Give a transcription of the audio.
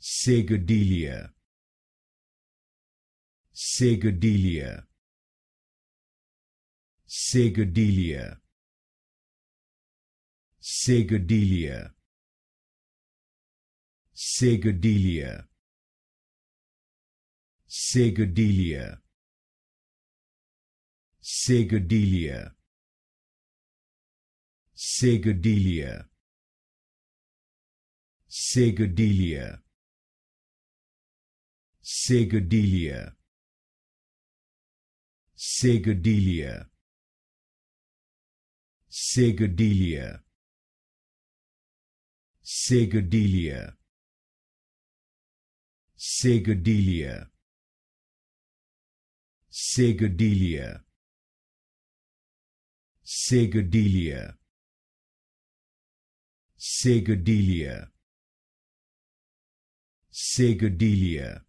Seguidilla, Seguidilla, Seguidilla, Seguidilla, Seguidilla, Seguidilla, Seguidilla, Seguidilla, Seguidilla, Seguidilla, Seguidilla, Seguidilla, Seguidilla, Seguidilla, Seguidilla, Seguidilla, Seguidilla, Seguidilla,